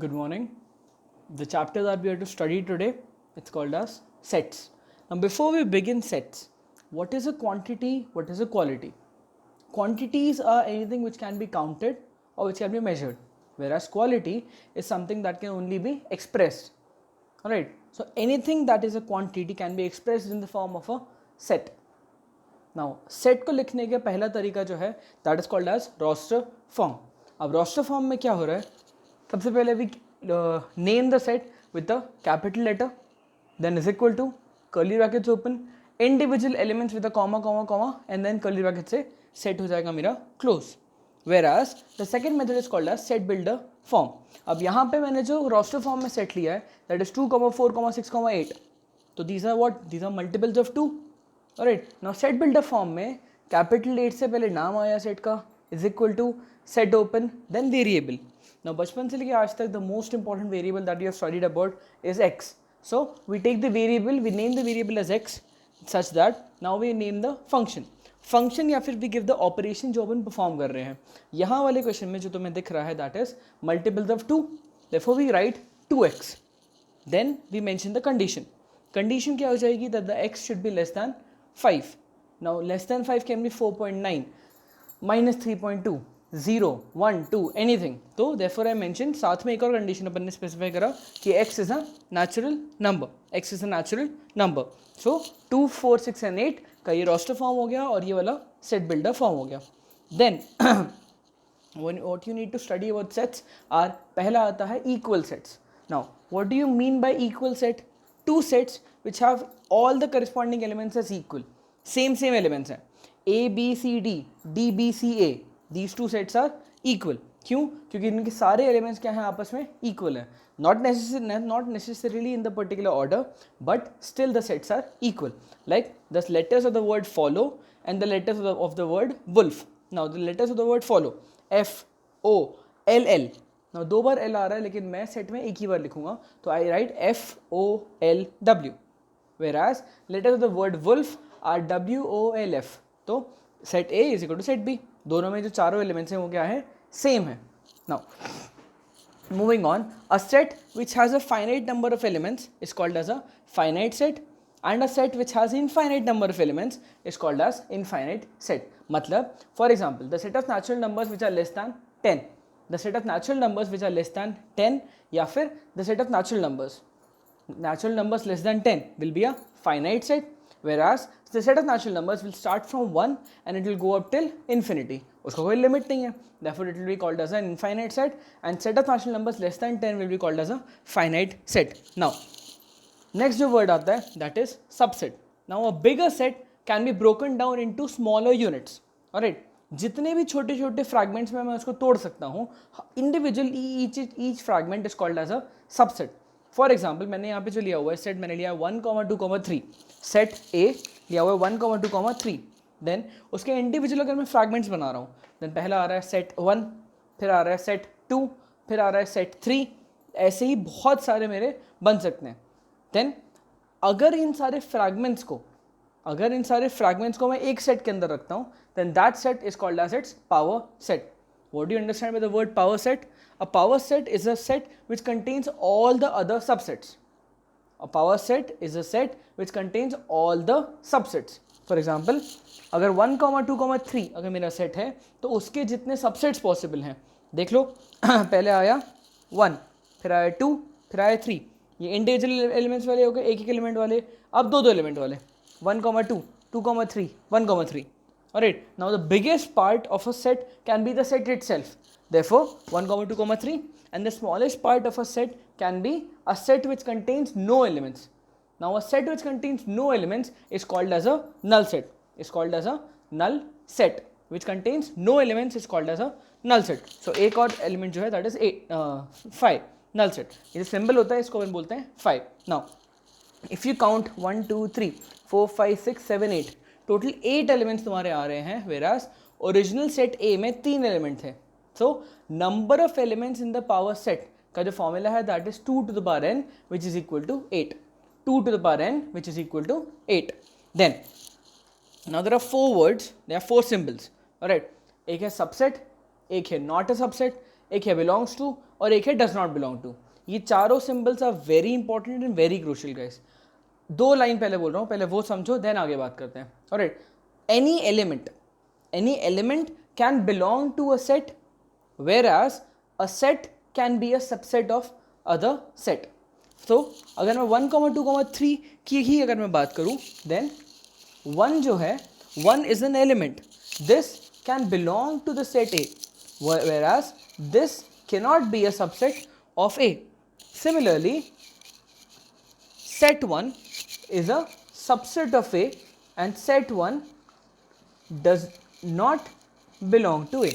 Good morning. The chapter that we are to study today, it's called as sets. Now before we begin sets, what is a quantity, what is a quality? Quantities are anything which can be counted or which can be measured, whereas quality is something that can only be expressed. Alright, so anything that is a quantity can be expressed in the form of a set. Now set को लिखने का पहला तरीका जो है that is called as roster form. अब roster form में क्या हो रहा है? सबसे पहले we name the set with the capital letter, then is equal to curly brackets open, individual elements with a comma and then curly brackets से set हो जाएगा मेरा close. Whereas the second method is called as set builder form. अब यहाँ पे मैंने जो roster form में set लिया है that is 2, 4, 6, 8. तो these are what? These are multiples of 2. Alright, now set builder form में capital 8 से पहले नाम आया set का is equal to set open then variable. Now बचपन से लेके आज तक the most important variable that you have studied about is x. So we take the variable, we name the variable as x such that now we name the function. Function या फिर we give the operation जो अपन perform कर रहे हैं. यहाँ वाले question में जो तुम्हें दिख रहा है that is multiples of 2. Therefore we write 2x. Then we mention the condition. Condition क्या हो जाएगी that the x should be less than 5. Now less than 5 can be 4.9, minus 3.2, 0, 1, 2, anything. तो therefore I mentioned साथ में एक और condition अपन ने specify करा कि x is a natural number. X is a natural number. So 2, 4, 6 and 8 का ये roster form हो गया और ये वाला set builder form हो गया. Then what you need to study about sets are पहला आता है equal sets. Now what do you mean by equal set? Two sets which have all the corresponding elements as equal. Same elements हैं. A, B, C, D, D, B, C, A. These two sets are equal. क्यों? क्योंकि इनके सारे elements क्या हैं आपस में equal हैं. Not necessarily in the particular order, but still the sets are equal. Like the letters of the word follow and the letters of the word wolf. Now the letters of the word follow. F, O, L, L. Now दो बार L आ रहा है लेकिन मैं set में एक ही बार लिखूंगा तो I write F, O, L, W. Whereas letters of the word wolf are W, O, L, F. तो set A is equal to set B. दोनों में जो चारों एलिमेंट्स हैं वो क्या है? सेम है. Now moving on, a set which has a finite number of elements is called as a finite set and a set which has infinite number of elements is called as infinite set. मतलब for example the set of natural numbers which are less than 10, the set of natural numbers which are less than 10 या फिर the set of natural numbers less than 10 will be a finite set, whereas the set of natural numbers will start from 1 and it will go up till infinity. उसका कोई limit नहीं है. Therefore it will be called as an infinite set and set of natural numbers less than 10 will be called as a finite set. Now next जो word आता है that is subset. Now a bigger set can be broken down into smaller units. Alright, जितने भी छोटे छोटे fragments में मैं उसको तोड़ सकता हूँ, individually each fragment is called as a subset. For example मैंने यहाँ पे जो लिया हुआ है सेट, मैंने लिया 1, 2, 3. सेट ए लिया हुआ है 1, 2, 3. देन उसके इंडिविजुअल अगर मैं फ्रैगमेंट्स बना रहा हूँ, देन पहला आ रहा है सेट 1, फिर आ रहा है सेट 2, फिर आ रहा है सेट 3. ऐसे ही बहुत सारे मेरे बन सकते हैं. देन अगर इन सारे फ्रैगमेंट्स को मैं एक सेट के अंदर रखता हूँ, then that set is called as its power set. What do you understand by the word power set? A power set is a set which contains all the other subsets. A power set is a set which contains all the subsets. For example, अगर 1, 2, 3 अगर मेरा set है तो उसके जितने subsets possible हैं देख लो. पहले आया 1, फिर आया 2, फिर आया 3. ये इंडिविजुअल एलिमेंट्स वाले हो गए, एक एलिमेंट वाले. अब दो एलिमेंट वाले 1, 2, 2, 3, 1, 3. Alright, now the biggest part of a set can be the set itself. Therefore 1, 2, 3 and the smallest part of a set can be a set which contains no elements. Now a set which contains no elements is called as a null set. Null set which contains no elements is called as a null set. So एक और element जो है that is 5 null set. ये symbol होता है इसको अपन बोलते हैं 5. Now if you count 1, 2, 3, 4, 5, 6, 7, 8 total 8 elements तुम्हारे आ रहे हैं, whereas ओरिजिनल सेट ए में 3 एलिमेंट थे. So number of elements in the power set का जो फॉर्मूला है that is 2 to the power n which is equal to 8. 2 to the power n which is equal to 8. Then now there are 4 words, there are 4 symbols. Alright, एक है subset, एक है not a subset, एक है belongs to और एक है does not belong to. ये चारों symbols are very important and very crucial guys. 2 line पहले बोल रहा हूँ, पहले वो समझो देन आगे बात करते हैं। Alright, any element can belong to a set whereas a set can be a subset of other set। तो अगर मैं 1, 2, 3 की ही अगर मैं बात करूं, देन 1 जो है 1 is an element, this can belong to the set A whereas this cannot be a subset of A। Similarly, set 1 is a subset of A and set 1 does not belong to A।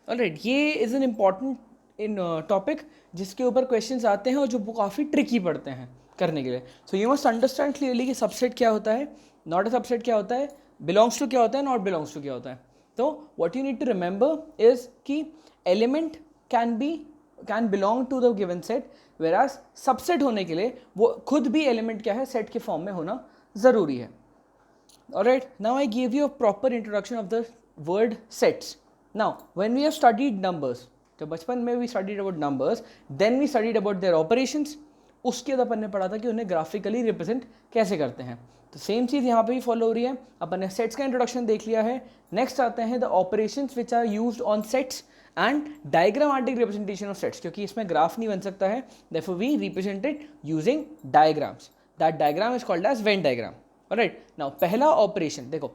Alright, ये is an important in topic जिसके ऊपर questions आते हैं और जो काफ़ी tricky पड़ते हैं करने के लिए। So you must understand clearly कि सबसेट क्या होता है, नॉट अ सबसेट क्या होता है, बिलोंग्स टू क्या होता है, नॉट बिलोंग्स टू क्या होता है। तो what you need to remember is कि element can belong to the given set, whereas subset होने के लिए वो खुद भी एलिमेंट क्या है, सेट के फॉर्म में होना ज़रूरी है। Alright, now I give you a proper introduction of the word sets. Now, when we have studied numbers, जब बचपन में we studied about numbers, then we studied about their operations। उसके बाद अपन ने पढ़ा था कि उन्हें ग्राफिकली रिप्रेजेंट कैसे करते हैं। तो सेम चीज़ यहाँ पे भी फॉलो हो रही है। अपन ने सेट्स का इंट्रोडक्शन देख लिया है। नेक्स्ट आते हैं the operations which are used on sets and diagrammatic representation of sets, क्योंकि इसमें ग्राफ नहीं बन सकता है, therefore we represent it using diagrams। That diagram is called as Venn diagram। Alright, now पहला ऑपरेशन देखो,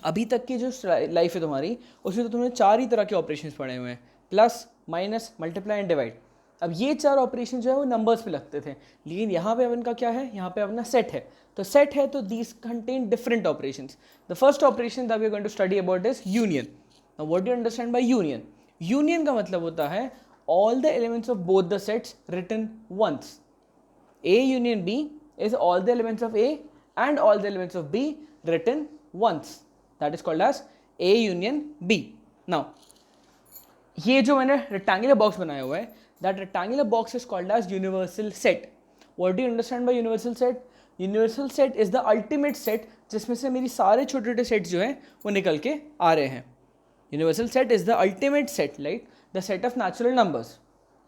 अभी तक की जो लाइफ है तुम्हारी उसमें तो तुमने 4 ही तरह के ऑपरेशंस पढ़े हुए हैं, plus, minus, multiply and divide. अब ये 4 ऑपरेशन जो है वो नंबर्स पे लगते थे, लेकिन यहाँ पे अपन का क्या है, यहाँ पे अपना सेट है। तो सेट है तो these contain different operations. The first operation that we are going to study about is union. Now what do you understand by union? Union का मतलब होता है all the elements of both the sets written once. A union B is all the elements of A and all the elements of B written once। That is called as A union B। Now, ये जो मैंने rectangular box बनाया हुआ है, that rectangular box is called as universal set। What do you understand by universal set? Universal set is the ultimate set जिसमें से मेरी सारे छोटे छोटे सेट्स जो हैं वो निकल के आ रहे हैं। Universal set is the ultimate set, like the set of natural numbers।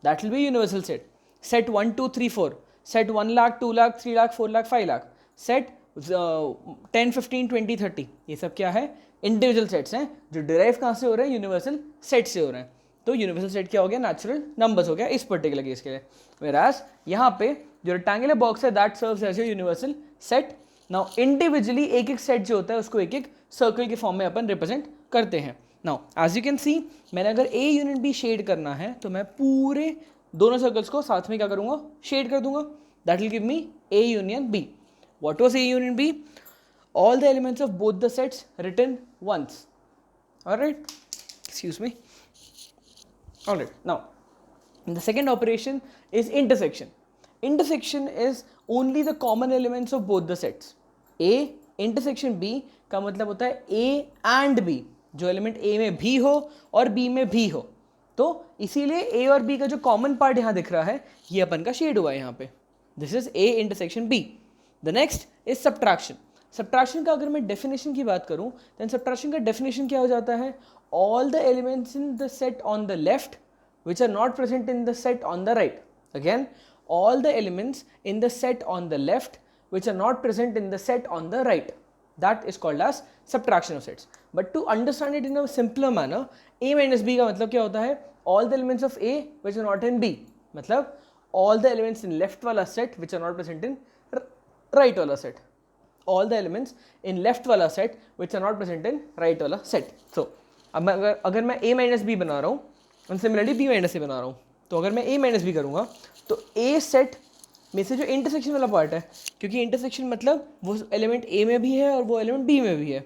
That will be universal set। Set 1, 2, 3, 4, set 1 lakh, 2 lakh, 3 lakh, 4 lakh, 5 lakh, set 10, 15, 20, 30, ये सब क्या है, इंडिविजुअल सेट्स हैं जो डिराइव कहाँ से हो रहे हैं, यूनिवर्सल सेट से हो रहे हैं। तो यूनिवर्सल सेट क्या हो गया, नेचुरल नंबर्स हो गया इस पर्टिकुलर केस के लिए। वेराज यहाँ पे जो रेक्टेंगुलर बॉक्स है that serves as a universal set. Now individually एक एक सेट जो होता है उसको एक एक सर्कल के फॉर्म में अपन रिप्रेजेंट करते हैं। Now as you can see, मैंने अगर ए यूनियन बी शेड करना है तो मैं पूरे दोनों सर्कल्स को साथ में क्या करूँगा, शेड कर दूंगा। That will give me A union B. What was A union B? All the elements of both the sets written once। Alright, excuse me। Alright, now the second operation is intersection। Intersection is only the common elements of both the sets। A intersection B का मतलब होता है A and B, जो element A में भी हो और B में भी हो। तो इसीलिए A और B का जो कॉमन पार्ट यहाँ दिख रहा है ये अपन का शेड हुआ है यहाँ पे। This is A intersection B। The next is subtraction. Subtraction का अगर मैं डेफिनेशन की बात करूं, देन सब्ट्रैक्शन का डेफिनेशन क्या हो जाता है, all the elements in the set on the left which are not present in the set on the right. Again, all the elements in the set on the left which are not present in the set on the right. That is called as subtraction of sets. But to understand it in a simpler manner, A minus B का मतलब क्या होता है, all the elements of A which are not in B, मतलब all the elements in left वाला set which are not present in right वाला set, all the elements in left वाला set which are not present in right वाला set. So अब अगर मैं A minus B बना रहा हूँ और सिमिलरली B माइनस ए बना रहा हूँ, तो अगर मैं A माइनस बी करूँगा तो A सेट में से जो इंटरसेक्शन वाला पार्ट है, क्योंकि इंटरसेक्शन मतलब वो एलिमेंट A में भी है और वो एलिमेंट B में भी है।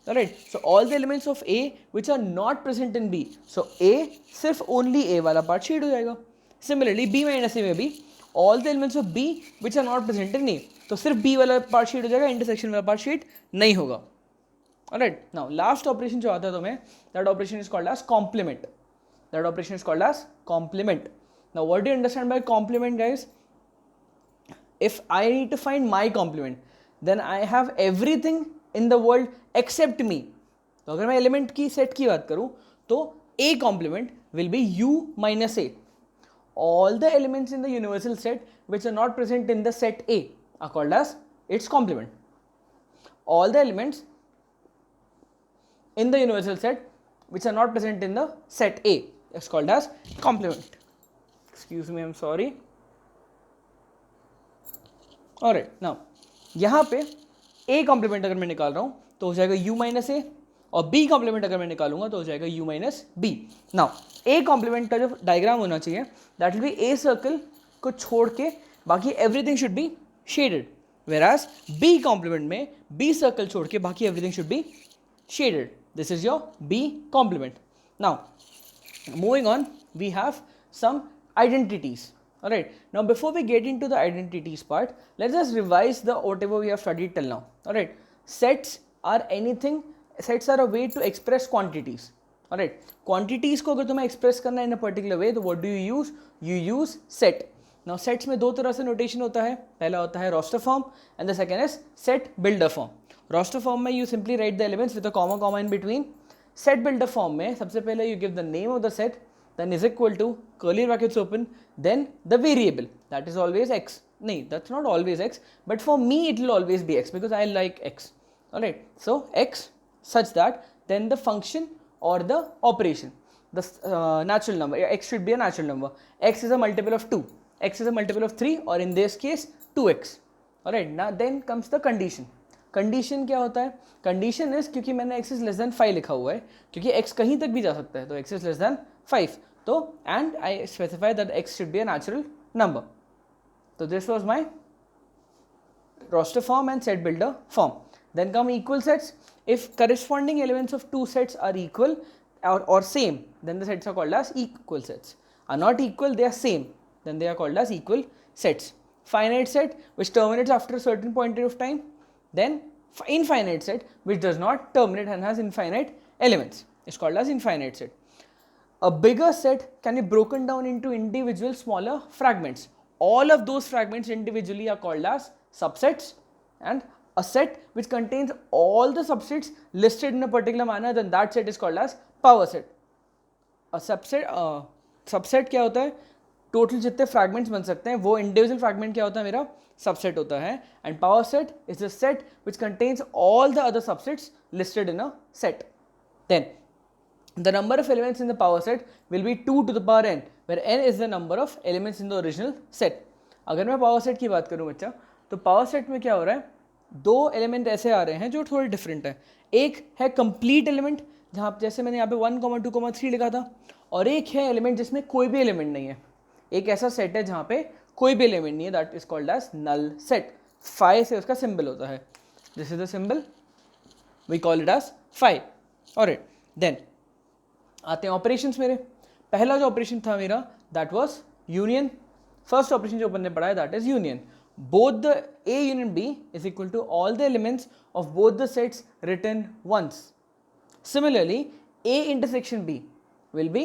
Right, so all the elements of A which are not present in B, so A सिर्फ ओनली A वाला पार्ट शेड हो जाएगा। सिमिलरली B माइनस ए में भी all the elements of B which are not present in A, तो सिर्फ B वाला part shade हो जाएगा, इंटरसेक्शन वाला पार्ट शेड नहीं होगा। ऑलराइट, नाउ लास्ट ऑपरेशन जो आता है तुम्हें, that operation is called as complement. That operation is called as complement. Now what do you understand by complement guys? If I need to find my complement, then I have everything in the world except me. तो अगर मैं element की set की बात करूँ तो A complement will be U minus A. All the elements in the universal set which are not present in the set A are called as its complement. All the elements in the universal set which are not present in the set A is called as complement. Excuse me, I'm sorry. Alright, now यहाँ पे A complement अगर मैं निकाल रहा हूँ तो हो जाएगा U minus A, और B complement अगर मैं निकालूंगा तो हो जाएगा U minus B. Now A complement का जो डायग्राम होना चाहिए that will be A circle को छोड़ के बाकी everything should be shaded, whereas B complement में B circle छोड़ के बाकी everything should be shaded. This is your B complement. Now moving on, we have some identities. Alright, now before we get into the identities part, let's just revise the whatever we have studied till now. Alright, sets are anything, sets are a way to express quantities. Alright, quantities को अगर तुम्हें express करना in a particular way, तो what do you use? You use set. Now sets में दो तरह से notation होता है. पहला होता है roster form and the second is set builder form. Roster form में you simply write the elements with a comma in between. Set builder form में सबसे पहले you give the name of the set, then is equal to curly brackets open, then the variable, that is always x. No, that's not always x, but for me it will always be x because I like x. Alright, so x such that then the function or the operation, the natural number, x should be a natural number. X is a multiple of 2, x is a multiple of 3, or in this case 2x. Alright, now then comes the condition. Condition क्या होता है? Condition is, क्योंकि मैंने x is less than 5 लिखा हुआ है, क्योंकि x कहीं तक भी जा सकता है, तो x इज लेस देन 5, तो and I specify that x should be a natural number. तो this was my roster form and set builder form. Then come equal sets. If corresponding elements of two sets are equal or same, then the sets are called as equal sets. Are not equal, they are same, then they are called as equal sets. Finite set which terminates after a certain point of time, then infinite set which does not terminate and has infinite elements is called as infinite set. A bigger set can be broken down into individual smaller fragments. All of those fragments individually are called as subsets, and a set which contains all the subsets listed in a particular manner, then that set is called as power set. A subset क्या होता है? Total जितने fragments बन सकते हैं वो individual fragment क्या होता है? मेरा सबसेट होता है. And power set is the set which contains all the other subsets listed in a set. Then the number of elements in the power set will be 2 to the power n, where n is the number of elements in the original set. अगर मैं power set की बात करूँ बच्चा, तो power set में क्या हो रहा है? दो एलिमेंट ऐसे आ रहे हैं जो थोड़े डिफरेंट है. एक है कंप्लीट एलिमेंट, जहाँ जैसे मैंने यहाँ पे 1, 2, 3 लिखा था, और एक है एलिमेंट जिसमें कोई भी एलिमेंट नहीं है. एक ऐसा सेट है जहाँ पे कोई भी एलिमेंट नहीं है, that is called as null set. Phi से उसका सिंबल होता है. This is the symbol, we call it as phi. Alright, then आते हैं ऑपरेशंस मेरे. पहला जो ऑपरेशन था मेरा that was union. First operation जो अपन ने पढ़ा है that is union. Both the A union B is equal to all the elements of both the sets written once. Similarly, A intersection B will be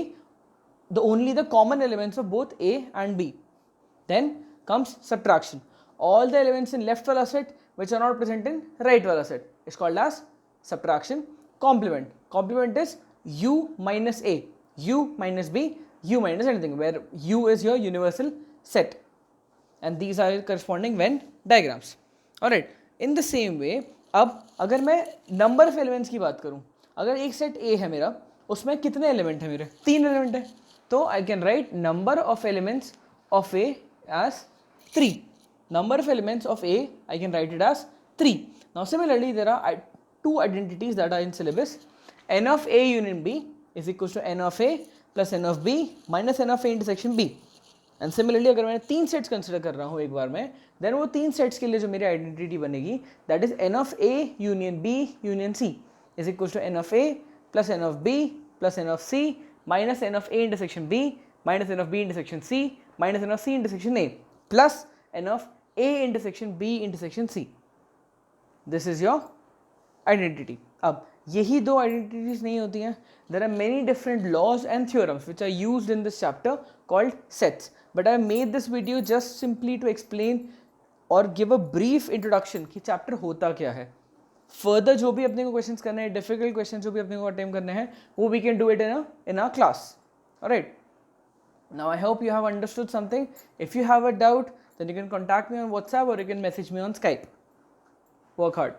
only the common elements of both A and B. Then comes subtraction. All the elements in left wala set which are not present in right wala set is called as subtraction. Complement. Complement is U minus A, U minus B, U minus anything, where U is your universal set, and these are corresponding Venn diagrams. Alright, in the same way, अब अगर मैं number of elements की बात करूँ, अगर एक set A है मेरा, उसमें कितने एलिमेंट है मेरे? 3 एलिमेंट है. तो I can write number of elements of A as 3. Number of elements of A, I can write it as 3. Now similarly, there are two identities that are in syllabus. N of A union B is equals to N of A plus N of B minus N of A intersection B. And similarly अगर मैं 3 sets consider कर रहा हूँ एक बार में, then वो 3 sets के लिए जो मेरी आइडेंटिटी बनेगी that is N of A union B union C is equals to N of A plus N of B plus N of C minus N of A intersection B minus N of B intersection C minus N of C intersection A plus N of A intersection B intersection C. This is your identity. अब यही दो identities नहीं होती हैं. There are many different laws and theorems which are used in this chapter called sets, but I made this video just simply to explain or give a brief introduction कि chapter होता क्या है. Further जो भी अपने को questions करने हैं, डिफिकल्ट क्वेश्चन जो भी अपने को अटेम्प्ट करने हैं, वो we can do it in a class. Alright. Now I hope you have understood something. If you have a doubt, then you can contact me on WhatsApp or you can message me on Skype. Work hard.